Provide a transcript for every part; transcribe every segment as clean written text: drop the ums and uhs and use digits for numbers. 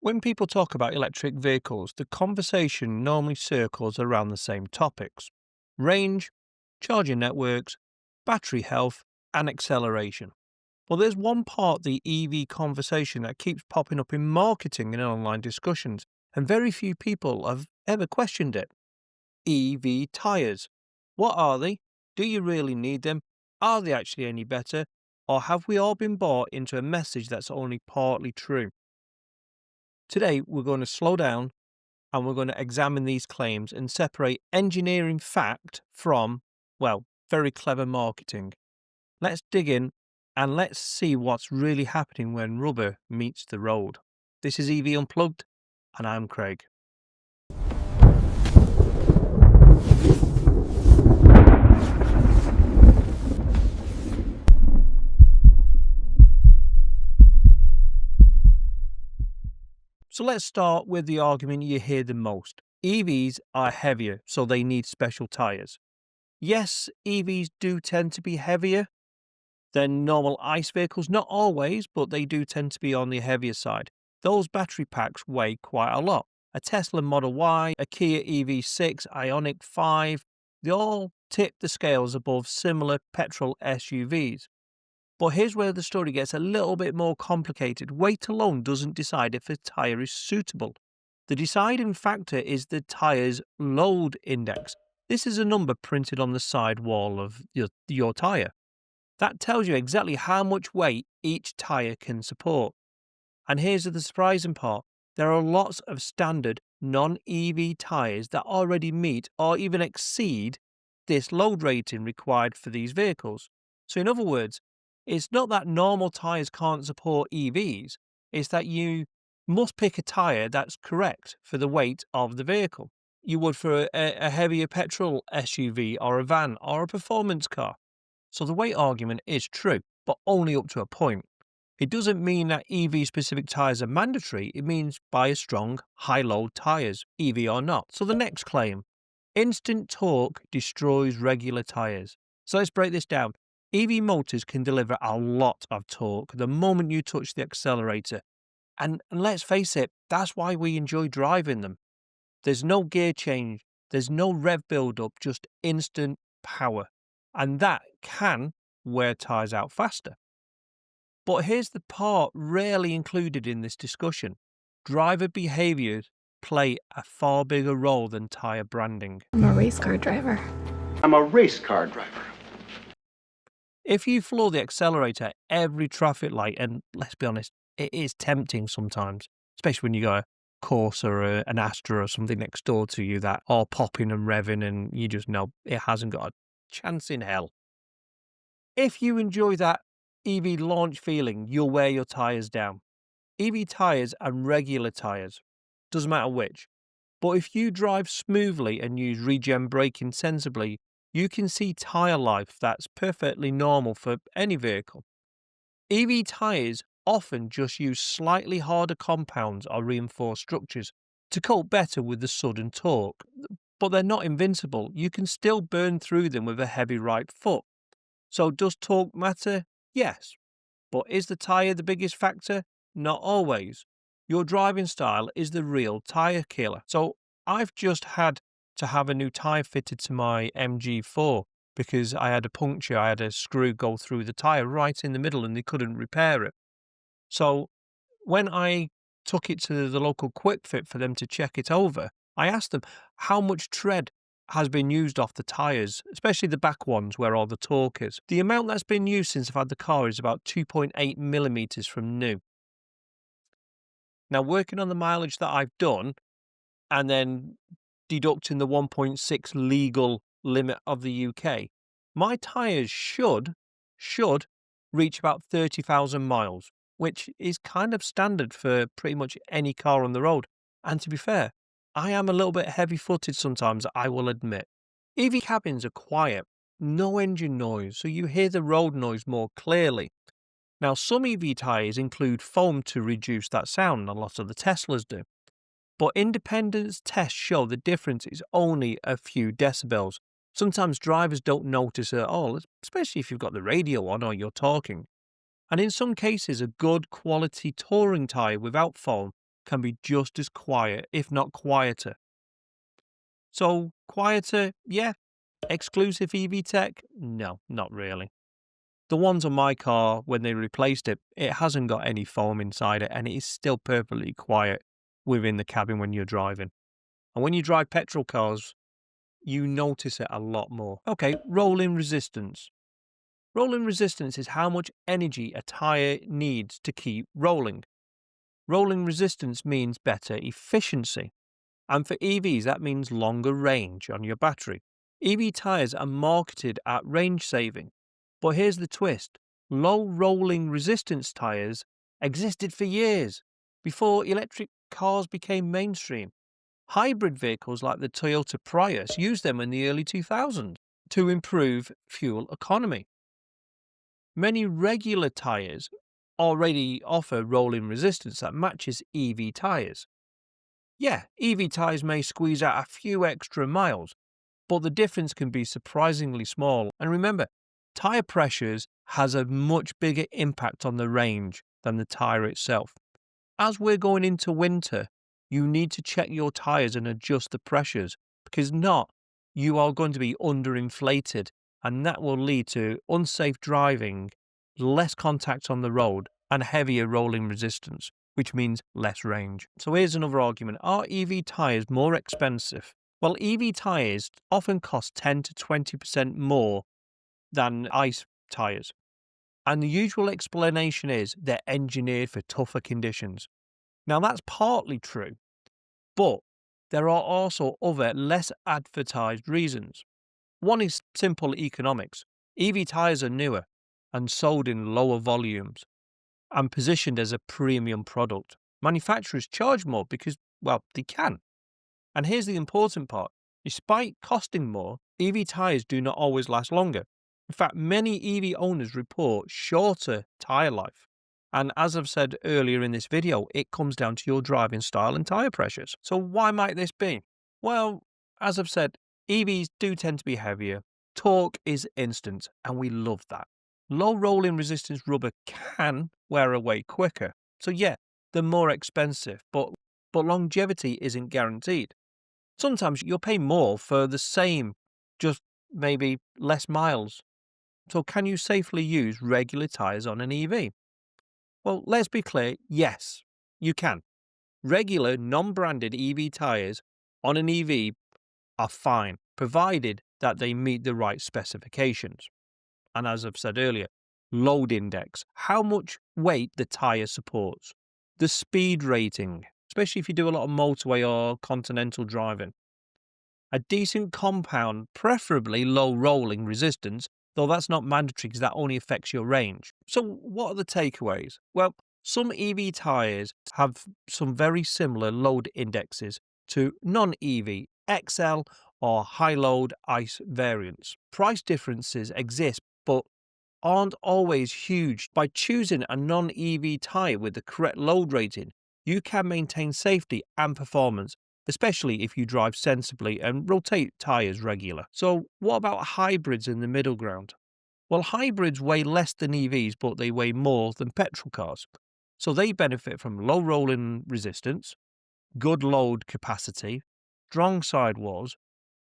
When people talk about electric vehicles, the conversation normally circles around the same topics: range, charging networks, battery health, and acceleration. Well, there's one part the EV conversation that keeps popping up in marketing and online discussions, and very few people have ever questioned it: EV tyres. What are they? Do you really need them? Are they actually any better? Or have we all been bought into a message that's only partly true? Today, we're going to slow down and we're going to examine these claims and separate engineering fact from, well, very clever marketing. Let's dig in and let's see what's really happening when rubber meets the road. This is EV Unplugged, and I'm Craig. So let's start with the argument you hear the most. EVs are heavier, so they need special tyres. Yes, EVs do tend to be heavier than normal ICE vehicles. Not always, but they do tend to be on the heavier side. Those battery packs weigh quite a lot. A Tesla Model Y, a Kia EV6, Ioniq 5, they all tip the scales above similar petrol SUVs. But here's where the story gets a little bit more complicated. Weight alone doesn't decide if a tyre is suitable. The deciding factor is the tyre's load index. This is a number printed on the side wall of your tyre. That tells you exactly how much weight each tyre can support. And here's the surprising part: there are lots of standard non-EV tyres that already meet or even exceed this load rating required for these vehicles. So in other words, it's not that normal tyres can't support EVs, it's that you must pick a tyre that's correct for the weight of the vehicle. You would for a heavier petrol SUV or a van or a performance car. So the weight argument is true, but only up to a point. It doesn't mean that EV specific tyres are mandatory, it means buy strong, high load tyres, EV or not. So the next claim: instant torque destroys regular tyres. So let's break this down. EV motors can deliver a lot of torque the moment you touch the accelerator. And let's face it, that's why we enjoy driving them. There's no gear change, there's no rev build up, just instant power. And that can wear tyres out faster. But here's the part rarely included in this discussion: driver behaviour play a far bigger role than tyre branding. I'm a race car driver. I'm a race car driver. If you floor the accelerator at every traffic light, and let's be honest, it is tempting sometimes, especially when you got a Corsa or an Astra or something next door to you that are popping and revving and you just know it hasn't got a chance in hell. If you enjoy that EV launch feeling, you'll wear your tyres down. EV tyres and regular tyres, doesn't matter which. But if you drive smoothly and use regen braking sensibly, you can see tyre life that's perfectly normal for any vehicle. EV tyres often just use slightly harder compounds or reinforced structures to cope better with the sudden torque, but they're not invincible. You can still burn through them with a heavy right foot. So does torque matter? Yes. But is the tyre the biggest factor? Not always. Your driving style is the real tyre killer. So I've just had to have a new tyre fitted to my MG4 because I had a puncture. I had a screw go through the tyre right in the middle and they couldn't repair it. So when I took it to the local Quick Fit for them to check it over, I asked them how much tread has been used off the tyres, especially the back ones where all the torque is. The amount that's been used since I've had the car is about 2.8 millimetres from new. Now, working on the mileage that I've done and then deducting the 1.6 legal limit of the UK, my tyres should reach about 30,000 miles, which is kind of standard for pretty much any car on the road. And to be fair, I am a little bit heavy-footed sometimes, I will admit. EV cabins are quiet, no engine noise, so you hear the road noise more clearly. Now, some EV tyres include foam to reduce that sound, a lot of the Teslas do. But independent tests show the difference is only a few decibels. Sometimes drivers don't notice at all, especially if you've got the radio on or you're talking. And in some cases, a good quality touring tyre without foam can be just as quiet, if not quieter. So, quieter, yeah. Exclusive EV tech? No, not really. The ones on my car, when they replaced it, it hasn't got any foam inside it and it is still perfectly quiet within the cabin when you're driving. And when you drive petrol cars, you notice it a lot more. Okay, rolling resistance. Rolling resistance is how much energy a tyre needs to keep rolling. Rolling resistance means better efficiency. And for EVs, that means longer range on your battery. EV tyres are marketed at range saving. But here's the twist: low rolling resistance tyres existed for years before electric cars became mainstream. Hybrid vehicles like the Toyota Prius used them in the early 2000s to improve fuel economy. Many regular tyres already offer rolling resistance that matches EV tyres. Yeah, EV tyres may squeeze out a few extra miles, but the difference can be surprisingly small. And remember, tyre pressures has a much bigger impact on the range than the tyre itself. As we're going into winter, you need to check your tyres and adjust the pressures, because not, you are going to be underinflated, and that will lead to unsafe driving, less contact on the road, and heavier rolling resistance, which means less range. So here's another argument. Are EV tyres more expensive? Well, EV tyres often cost 10 to 20% more than ICE tyres. And the usual explanation is they're engineered for tougher conditions. Now, that's partly true, but there are also other less advertised reasons. One is simple economics. EV tyres are newer and sold in lower volumes and positioned as a premium product. Manufacturers charge more because, well, they can. And here's the important part: despite costing more, EV tyres do not always last longer. In fact, many EV owners report shorter tyre life. And as I've said earlier in this video, it comes down to your driving style and tyre pressures. So why might this be? Well, as I've said, EVs do tend to be heavier. Torque is instant, and we love that. Low rolling resistance rubber can wear away quicker. So yeah, they're more expensive, but longevity isn't guaranteed. Sometimes you'll pay more for the same, just maybe less miles. So can you safely use regular tyres on an EV? Well, let's be clear, yes, you can. Regular non-branded EV tyres on an EV are fine, provided that they meet the right specifications. And as I've said earlier, load index, how much weight the tyre supports, the speed rating, especially if you do a lot of motorway or continental driving. A decent compound, preferably low rolling resistance, though that's not mandatory because that only affects your range. So, what are the takeaways? Well, some EV tyres have some very similar load indexes to non EV, XL, or high load ICE variants. Price differences exist, but aren't always huge. By choosing a non EV tyre with the correct load rating, you can maintain safety and performance, especially if you drive sensibly and rotate tyres regular. So, what about hybrids in the middle ground? Well, hybrids weigh less than EVs, but they weigh more than petrol cars. So, they benefit from low rolling resistance, good load capacity, strong sidewalls,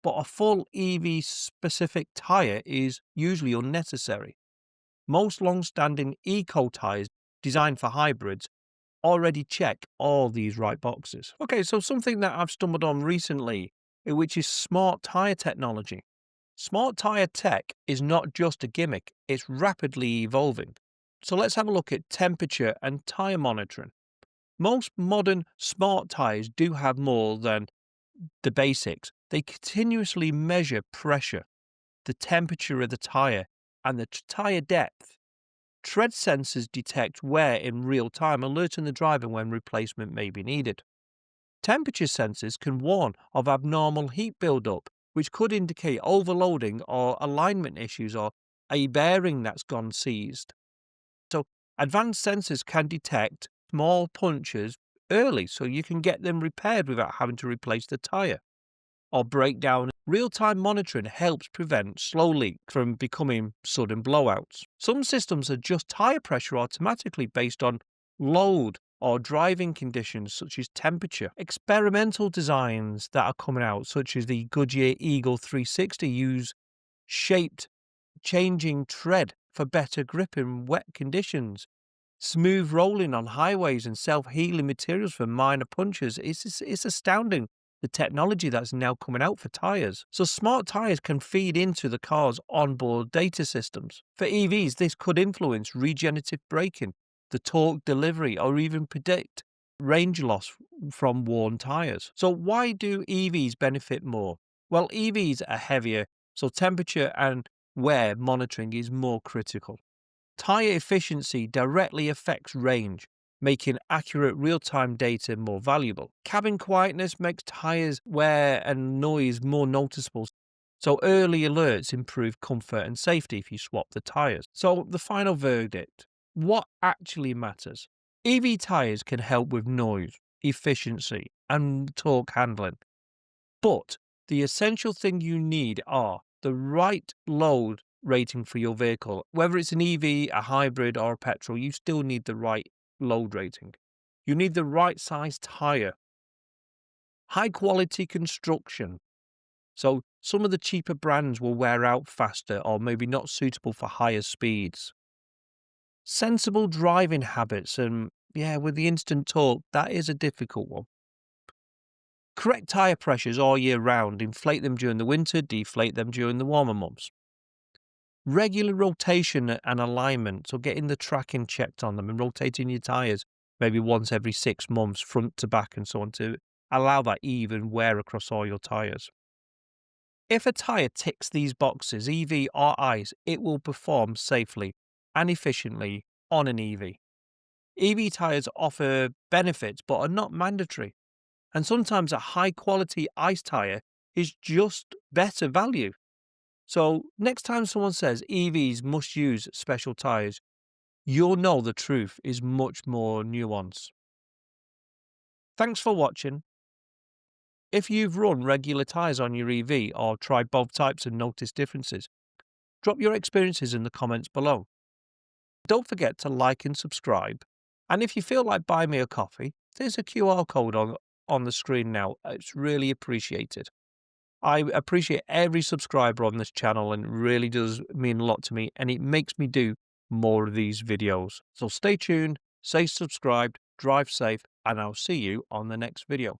but a full EV specific tyre is usually unnecessary. Most long standing eco tyres designed for hybrids already check all these right boxes. Okay, so something that I've stumbled on recently, which is smart tyre technology. Smart tyre tech is not just a gimmick, it's rapidly evolving. So let's have a look at temperature and tyre monitoring. Most modern smart tyres do have more than the basics. They continuously measure pressure, the temperature of the tyre, and the tyre depth. Tread sensors detect wear in real time, alerting the driver when replacement may be needed. Temperature sensors can warn of abnormal heat buildup, which could indicate overloading or alignment issues or a bearing that's gone seized. So, advanced sensors can detect small punctures early so you can get them repaired without having to replace the tyre or breakdown. Real-time monitoring helps prevent slow leaks from becoming sudden blowouts. Some systems adjust tyre pressure automatically based on load or driving conditions such as temperature. Experimental designs that are coming out, such as the Goodyear Eagle 360, use shaped changing tread for better grip in wet conditions. Smooth rolling on highways and self-healing materials for minor punctures. It's astounding the technology that's now coming out for tyres. So smart tyres can feed into the car's onboard data systems. For EVs, this could influence regenerative braking, the torque delivery, or even predict range loss from worn tyres. So why do EVs benefit more? Well, EVs are heavier, so temperature and wear monitoring is more critical. Tyre efficiency directly affects range, making accurate real-time data more valuable. Cabin quietness makes tyres wear and noise more noticeable, so early alerts improve comfort and safety if you swap the tyres. So the final verdict, what actually matters? EV tyres can help with noise, efficiency, and torque handling, but the essential thing you need are the right load rating for your vehicle. Whether it's an EV, a hybrid, or a petrol, you still need the right load rating. You need the right size tyre, high quality construction. So some of the cheaper brands will wear out faster or maybe not suitable for higher speeds. Sensible driving habits, and yeah, with the instant torque, that is a difficult one. Correct tyre pressures all year round, inflate them during the winter, deflate them during the warmer months. Regular rotation and alignment, so getting the tracking checked on them and rotating your tyres maybe once every 6 months, front to back and so on, to allow that even wear across all your tyres. If a tyre ticks these boxes, EV or ICE, it will perform safely and efficiently on an EV. EV tyres offer benefits but are not mandatory. And sometimes a high quality ICE tyre is just better value. So next time someone says EVs must use special tyres, you'll know the truth is much more nuanced. Thanks for watching. If you've run regular tyres on your EV or tried both types and noticed differences, drop your experiences in the comments below. Don't forget to like and subscribe. And if you feel like buying me a coffee, there's a QR code on the screen now. It's really appreciated. I appreciate every subscriber on this channel, and it really does mean a lot to me, and it makes me do more of these videos. So stay tuned, stay subscribed, drive safe, and I'll see you on the next video.